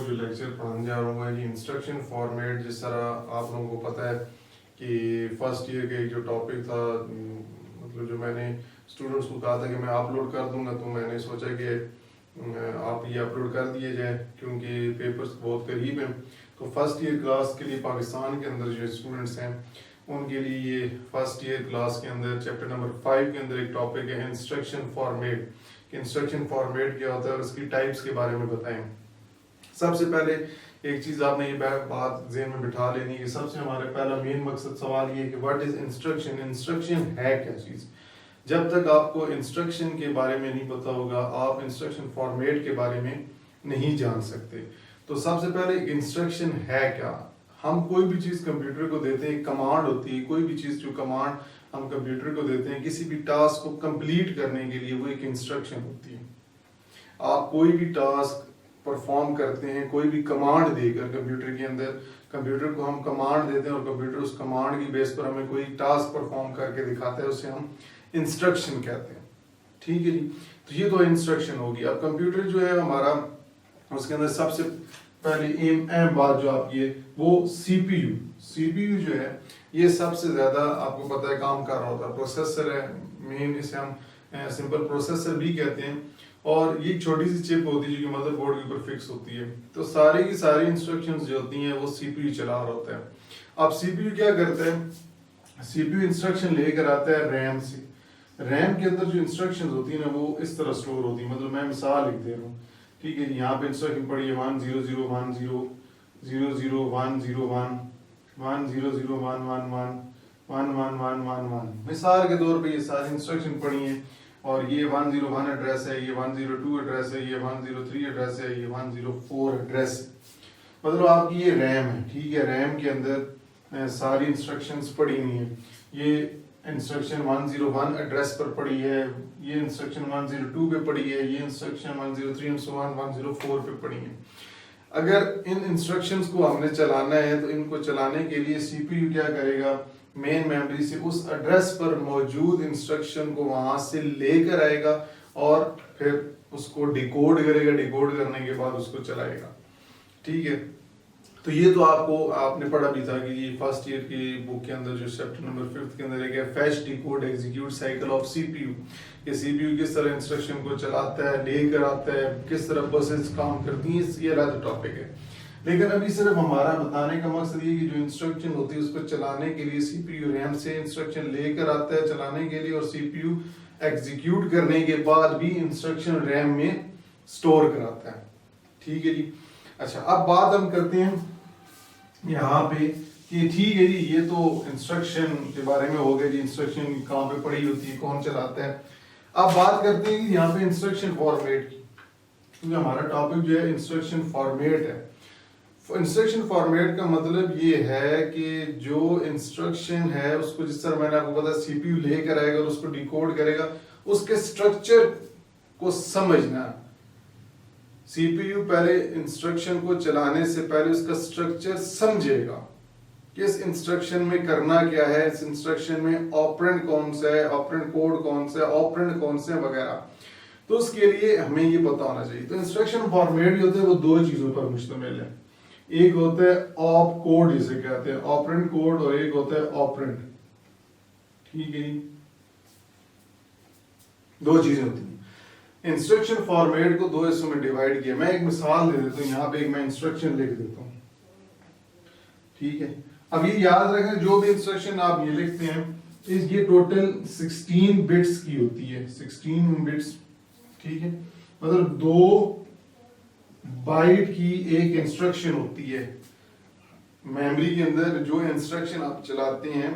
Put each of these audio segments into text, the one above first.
जो लेक्चर पढ़ाने जा रहा हूँ ये इंस्ट्रक्शन फॉर्मेट। जिस तरह आप लोगों को पता है कि फर्स्ट ईयर का एक जो टॉपिक था, मतलब जो मैंने स्टूडेंट्स को कहा था कि मैं अपलोड कर दूंगा, तो मैंने सोचा कि आप ये अपलोड कर दिए जाए क्योंकि पेपर्स बहुत करीब हैं। तो फर्स्ट ईयर क्लास के लिए पाकिस्तान के अंदर जो स्टूडेंट्स हैं उनके लिए ये फर्स्ट ईयर क्लास के अंदर चैप्टर नंबर 5 के अंदर एक टॉपिक है इंस्ट्रक्शन फॉर्मेट। इंस्ट्रक्शन फॉर्मेट क्या होता है और उसकी टाइप्स के बारे में बताएं। सबसे पहले एक चीज आपने ये बात ज़हन में बिठा लेनी है कि सबसे हमारे पहला मेन मकसद सवाल ये है कि व्हाट इज इंस्ट्रक्शन। इंस्ट्रक्शन है क्या चीज। जब तक आपको इंस्ट्रक्शन के बारे में नहीं पता होगा आप इंस्ट्रक्शन फॉर्मेट के बारे में नहीं जान सकते। तो सबसे पहले इंस्ट्रक्शन है क्या। हम कोई भी चीज कंप्यूटर को देते हैं, कमांड होती है, कोई भी चीज जो कमांड हम कंप्यूटर को देते हैं किसी भी टास्क को कंप्लीट करने के लिए, वो एक इंस्ट्रक्शन होती है। आप कोई भी टास्क परफॉर्म करते हैं कोई भी कमांड देकर कंप्यूटर के अंदर, कंप्यूटर को हम कमांड देते हैं और कंप्यूटर उस कमांड की बेस पर हमें कोई टास्क परफॉर्म करके दिखाता है, उसे हम इंस्ट्रक्शन कहते हैं। ठीक है जी। तो ये तो इंस्ट्रक्शन होगी। अब कंप्यूटर जो है हमारा, उसके अंदर सबसे पहली अहम बात जो आपकी है वो सीपीयू। सीपीयू जो है ये सबसे ज्यादा आपको पता है काम कर रहा होता है। प्रोसेसर है मेन, इसे हम सिंपल प्रोसेसर भी कहते हैं। और ये छोटी सी चिप होती है जो कि मदरबोर्ड के ऊपर फिक्स होती है। तो सारी की सारी इंस्ट्रक्शंस जो होती हैं वो सीपीयू चला रहा होता है। अब सीपीयू क्या करता है, सीपीयू इंस्ट्रक्शन लेकर आता है रैम से। रैम के अंदर जो इंस्ट्रक्शंस होती है ना वो इस तरह स्टोर होती है। मतलब मैं मिसाल लिख दे रहा हूँ, ठीक है। यहाँ पे इंस्ट्रक्शन पड़ी है 10010 00101 1001111 11111। मिसाल के तौर पे ये सारी इंस्ट्रक्शन पड़ी हैं और ये 101 एड्रेस है, ये 102 एड्रेस है, ये 103 एड्रेस है, ये 104 एड्रेस है। मतलब आपकी ये रैम है, ठीक है। रैम के अंदर सारी इंस्ट्रक्शंस पड़ी हुई हैं। ये इंस्ट्रक्शन 101 एड्रेस पर पड़ी है, ये इंस्ट्रक्शन 102 पे पड़ी है, ये इंस्ट्रक्शन 103 and so on 104 पे पड़ी है। अगर इन इंस्ट्रक्शंस को हमने चलाना है तो इनको चलाने के लिए सीपीयू क्या करेगा, मेन मेमोरी से उस एड्रेस पर मौजूद इंस्ट्रक्शन को वहां से लेकर आएगा और फिर उसको डिकोड करेगा। डिकोड करने के बाद उसको चलाएगा, ठीक है। तो ये तो आपने पढ़ा भी था कि ये फर्स्ट ईयर की बुक के अंदर जो चैप्टर नंबर 5 के अंदर एक fetch decode execute cycle of CPU. ये सीपीयू किस तरह इंस्ट्रक्शन को चलाता है, लेकर आता है, किस तरह प्रोसेस काम करती है, ये अलग टॉपिक है। लेकिन अभी सिर्फ हमारा बताने का मकसद ये कि जो इंस्ट्रक्शन होती है उसको चलाने के लिए सीपीयू रैम से इंस्ट्रक्शन लेकर आता है चलाने के लिए, और सीपीयू एग्जीक्यूट करने के बाद भी इंस्ट्रक्शन रैम में स्टोर कराता है, ठीक है जी। अच्छा, अब बात हम करते हैं यहाँ पे कि ठीक है जी ये तो इंस्ट्रक्शन के बारे में हो गया जी, इंस्ट्रक्शन कहाँ पे पड़ी होती है, कौन चलाता है। अब बात करते हैं कि यहाँ पे इंस्ट्रक्शन फॉर्मेट की, क्योंकि हमारा टॉपिक जो है इंस्ट्रक्शन फॉर्मेट है। इंस्ट्रक्शन फॉर्मेट का मतलब ये है कि जो इंस्ट्रक्शन है उसको, जिस तरह मैंने आपको बताया, सीपीयू लेकर आएगा और उसको डिकोड करेगा, उसके स्ट्रक्चर को समझना। सीपीयू पहले इंस्ट्रक्शन को चलाने से पहले उसका स्ट्रक्चर समझेगा कि इस इंस्ट्रक्शन में करना क्या है, इस इंस्ट्रक्शन में ऑपरेंड कौन सा है, ऑपरेंड कोड कौन सा है, ऑपरेंड कौन से वगैरह। तो उसके लिए हमें ये पता होना चाहिए। तो इंस्ट्रक्शन फॉर्मेट जो होता है वो दो चीजों पर मुश्तमिल है। एक होता है ऑप कोड जिसे कहते हैं, ऑपरेंड कोड, और एक होता है ऑपरेंड, ठीक है। दो चीजें होती हैं। इंस्ट्रक्शन फॉर्मेट को दो हिस्सों में डिवाइड किया। मैं एक मिसाल दे देता हूँ, यहाँ पे एक मैं इंस्ट्रक्शन लिख देता हूँ, ठीक है। अब ये याद रखें जो भी इंस्ट्रक्शन आप ये लिखते हैं ये टोटल 16 बिट्स की होती है, 16 बिट्स, ठीक है। मतलब 2 बाइट की एक इंस्ट्रक्शन होती है। मेमोरी के अंदर जो इंस्ट्रक्शन आप चलाते हैं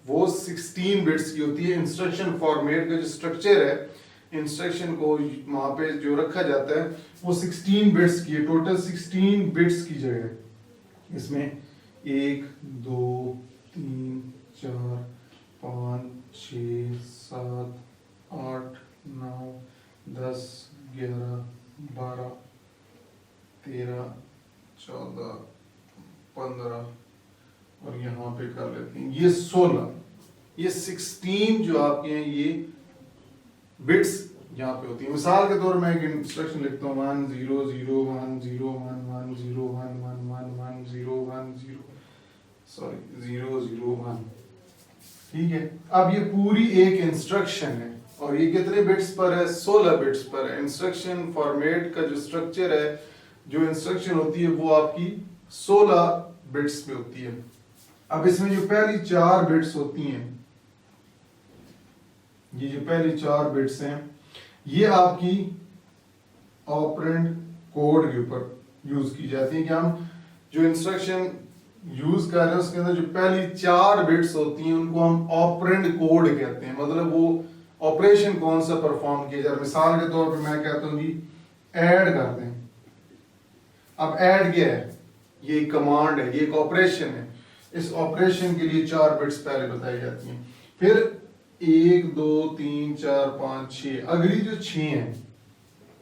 वो 16 बिट्स की होती है। इंस्ट्रक्शन फॉर्मेट का जो स्ट्रक्चर है, इंस्ट्रक्शन को वहां पे जो रखा जाता है वो 16 बिट्स की है। टोटल 16 बिट्स की जगह इसमें 1 2 3 4 5 6 7 8 9 10 11 12 13 14 15 और यहाँ पे कर लेते हैं ये 16। ये 16 जो आपके हैं ये बिट्स यहाँ पे होती है। मिसाल के तौर में एक इंस्ट्रक्शन लिखता हूँ 1 0 0 1 0 1 1 1 1 0 0 1 ठीक है। अब ये पूरी एक इंस्ट्रक्शन है और ये कितने बिट्स पर है, 16 बिट्स पर है। इंस्ट्रक्शन फॉर्मेट का जो स्ट्रक्चर है, जो इंस्ट्रक्शन होती है वो आपकी 16 बिट्स पे होती है। अब इसमें जो पहली 4 बिट्स होती हैं, ये जो पहली 4 बिट्स हैं, ये आपकी ऑपरेंड कोड के ऊपर यूज की जाती है कि हम जो इंस्ट्रक्शन यूज कर रहे हैं उसके अंदर जो पहली 4 बिट्स होती हैं उनको हम ऑपरेंड कोड कहते हैं। मतलब वो ऑपरेशन कौन सा परफॉर्म किया जाए। मिसाल के तौर पे मैं कहता हूं जी ऐड कर दें। अब ऐड क्या है, ये एक कमांड है, ये एक ऑपरेशन है। इस ऑपरेशन के लिए 4 बिट्स पहले बताई जाती हैं, फिर 1 2 3 4 5 6 अगली जो 6 है,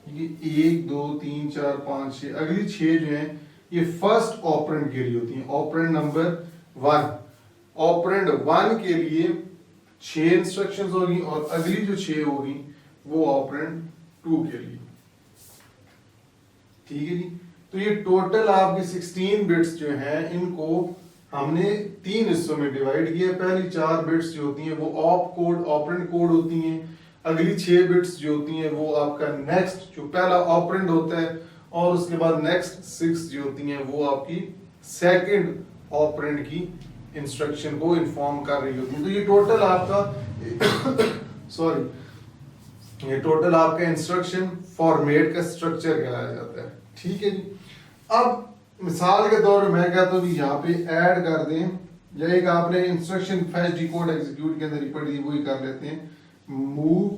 ये 1 2 3 4 5 6 अगली 6 जो है ये फर्स्ट ऑपरेंड के लिए होती है, ऑपरेंड नंबर 1। ऑपरेंड 1 के लिए 6 इंस्ट्रक्शंस होगी और अगली जो 6 होगी वो ऑपरेंड 2 के लिए। ठीक है जी। तो ये टोटल आपके 16 बिट्स जो हैं इनको हमने 3 हिस्सों में डिवाइड किया। पहली 4 बिट्स जो होती हैं वो ऑप कोड, ऑपरेंड कोड होती हैं। अगली 6 बिट्स जो होती हैं वो आपका नेक्स्ट जो पहला ऑपरेंड होता है, और उसके बाद नेक्स्ट 6 जो होती हैं वो आपकी सेकंड ऑपरेंड की इंस्ट्रक्शन को इन्फॉर्म कर रही होती है। तो ये टोटल आपका सॉरी ये टोटल आपका इंस्ट्रक्शन फॉर्मेट का स्ट्रक्चर कहलाया जाता है। ठीक है जी। अब मिसाल के तौर पे मैं कहता हूँ यहाँ पे ऐड कर दें, या एक आपने इंस्ट्रक्शन फेच डिकोड एग्जीक्यूट के अंदर ही पढ़ी वही कर लेते हैं। मूव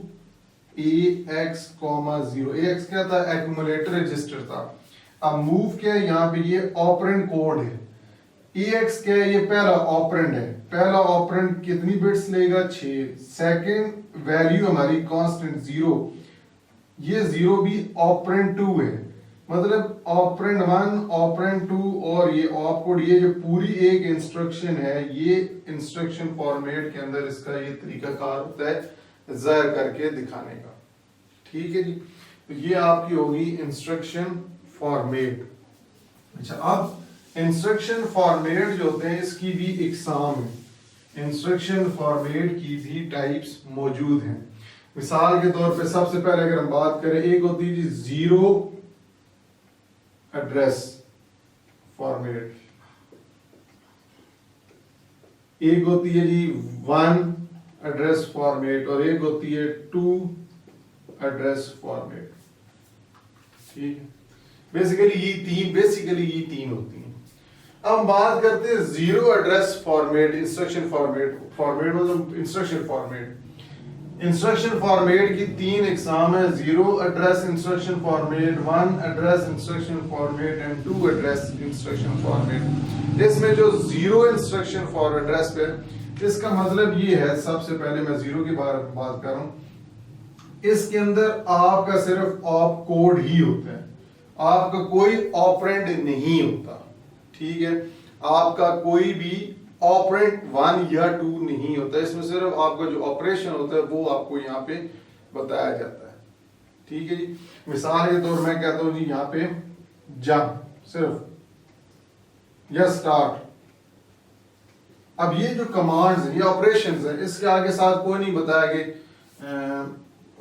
AX, 0 AX क्या था, एक्यूमुलेटर रजिस्टर था। अब मूव क्या है, यहाँ पे ये ऑपरेंड कोड है। AX क्या है, ये पहला ऑपरेंड है। पहला ऑपरेंड कितनी बिट्स लेगा, 6। सेकंड वैल्यू हमारी कांस्टेंट 0, ये 0 भी ऑपरेंड 2 है। मतलब ऑपरेंड 1, ऑपरेंड 2 और ये ऑप कोड, ये जो पूरी एक इंस्ट्रक्शन है, ये इंस्ट्रक्शन फॉर्मेट के अंदर इसका ये तरीकाकार होता है ज़ाहिर करके दिखाने का। ठीक है जी। तो ये आपकी होगी इंस्ट्रक्शन फॉर्मेट। अच्छा, अब इंस्ट्रक्शन फॉर्मेट जो होते हैं इसकी भी इकसाम है। इंस्ट्रक्शन फॉर्मेट की भी टाइप्स मौजूद हैं। मिसाल के तौर पे सबसे पहले अगर हम बात करें, एक होती है जी जीरो एड्रेस फॉर्मेट, एक होती है जी 1 एड्रेस फॉर्मेट और एक होती है 2 एड्रेस फॉर्मेट। ठीक है। बेसिकली ये तीन होती हैं। अब हम बात करते हैं zero address format, instruction format मतलब इंस्ट्रक्शन फॉर्मेट। इंस्ट्रक्शन फॉर्मेट की 3 इकसाम है, zero address instruction format, 1 address instruction format and 2 address instruction format. इसमें जो जीरो इंस्ट्रक्शन फॉर एड्रेस पे, इसका मतलब ये है, सबसे पहले मैं जीरो की बात कर रहा हूं, इसके अंदर आपका सिर्फ ऑप कोड ही होता है, आपका कोई ऑपरेंड नहीं होता। ठीक है। आपका कोई भी ऑपरेंड 1 या 2 नहीं होता, इसमें सिर्फ आपका जो ऑपरेशन होता है वो आपको यहाँ पे बताया जाता है। ठीक है जी। मिसाल के तौर मैं कहता हूं जी यहाँ पे जंप सिर्फ या स्टार्ट। अब ये जो कमांड्स हैं, ये ऑपरेशंस हैं, इसके आगे साथ कोई नहीं बताया कि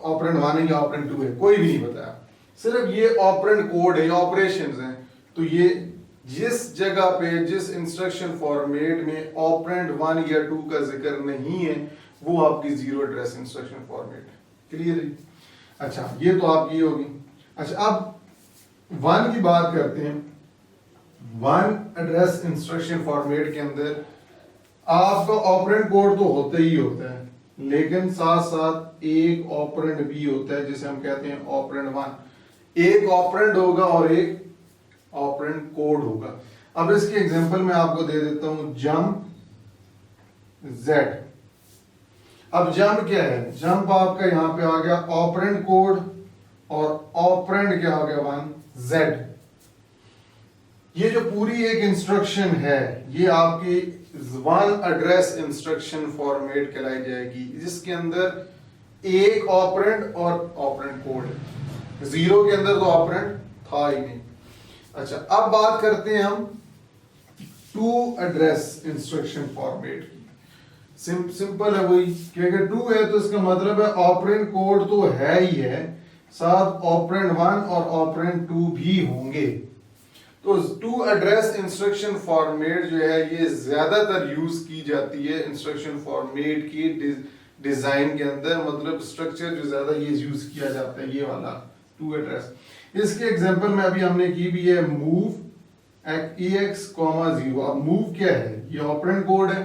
ऑपरेंड 1 है या ऑपरेंड 2 है, कोई भी नहीं बताया। सिर्फ ये ऑपरेंड कोड है, ऑपरेशंस हैं। तो ये जिस जगह पे, जिस इंस्ट्रक्शन फॉर्मेट में ऑपरेंड 1 या 2 का जिक्र नहीं है वो आपकी जीरो एड्रेस इंस्ट्रक्शन फॉर्मेट है। क्लियर है। अच्छा, ये तो आपकी होगी। अच्छा, अब 1 की बात करते हैं। 1 एड्रेस इंस्ट्रक्शन फॉर्मेट के अंदर आपका ऑपरेंड कोड तो होता ही होता है, लेकिन साथ साथ एक ऑपरेंड भी होता है जिसे हम कहते हैं ऑपरेंड 1। एक ऑपरेंड होगा और एक ऑपरेंड कोड होगा। अब इसके एग्जांपल मैं आपको दे देता हूं, जंप Z। अब जंप क्या है, जंप आपका यहां पे आ गया ऑपरेंड कोड और ऑपरेंड क्या आ गया 1 Z। ये जो पूरी एक इंस्ट्रक्शन है ये आपकी 1 एड्रेस इंस्ट्रक्शन फॉर्मेट कहलाई जाएगी, जिसके अंदर एक ऑपरेंड और ऑपरेंड कोड है, 0 के अंदर तो ऑपरेंड था ही नहीं। अच्छा, अब बात करते हैं हम टू एड्रेस इंस्ट्रक्शन फॉर्मेट की। सिंपल है वही कि अगर 2 है तो इसका मतलब है ऑपरेंड कोड तो है ही है, साथ ऑपरेंड 1 और ऑपरेंड 2 भी होंगे। तो टू एड्रेस इंस्ट्रक्शन फॉर्मेट जो है ये ज्यादातर यूज की जाती है इंस्ट्रक्शन फॉर्मेट की डिजाइन के अंदर, मतलब स्ट्रक्चर जो ज्यादा ये यूज किया जाता है ये वाला टू एड्रेस। इसके एग्जांपल में अभी हमने की भी है मूव EX, 0। अब मूव क्या है, ये ऑपरेंड कोड है,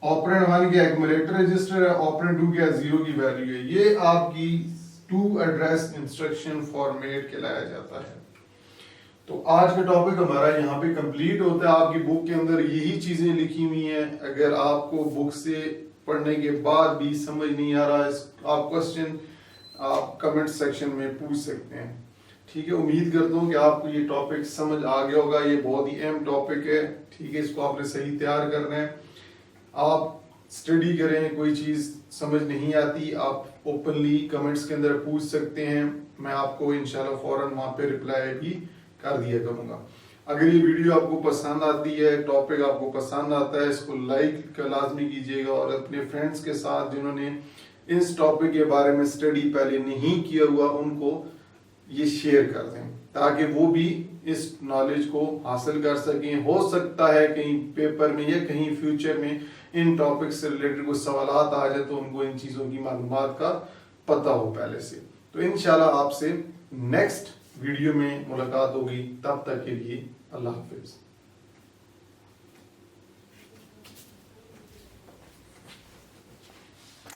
ऑपरेंड 1 के एक्यूमुलेटर रजिस्टर है, ऑपरेंड 2 के 0 की वैल्यू है, ये आपकी टू एड्रेस इंस्ट्रक्शन फॉर्मेट कहलाया जाता है। तो आज का टॉपिक हमारा यहाँ पे कंप्लीट होता है। आपकी बुक के अंदर यही चीजें लिखी हुई हैं। अगर आपको बुक से पढ़ने के बाद भी समझ नहीं आ रहा है, आप क्वेश्चन आप कमेंट सेक्शन में पूछ सकते हैं। ठीक है, उम्मीद करता हूँ कि आपको ये टॉपिक समझ आ गया होगा। ये बहुत ही अहम टॉपिक है। ठीक है, इसको आपने सही तैयार करना है। आप स्टडी करें, कोई चीज समझ नहीं आती आप ओपनली कमेंट्स के अंदर पूछ सकते हैं, मैं आपको इंशाल्लाह फौरन वहां पे रिप्लाई भी कर दिया करूंगा। अगर ये वीडियो आपको पसंद आती है, टॉपिक आपको पसंद आता है, इसको लाइक लाजमी कीजिएगा और अपने फ्रेंड्स के साथ जिन्होंने इस टॉपिक के बारे में स्टडी पहले नहीं किया हुआ उनको ये शेयर कर दें ताकि वो भी इस नॉलेज को हासिल कर सकें। हो सकता है कहीं पेपर में या कहीं फ्यूचर में इन टॉपिक से रिलेटेड कुछ सवालात आ जाए तो उनको इन चीजों की मालूमात का पता हो पहले से। तो इंशाल्लाह आपसे नेक्स्ट वीडियो में मुलाकात होगी, तब तक के लिए अल्लाह हाफिज।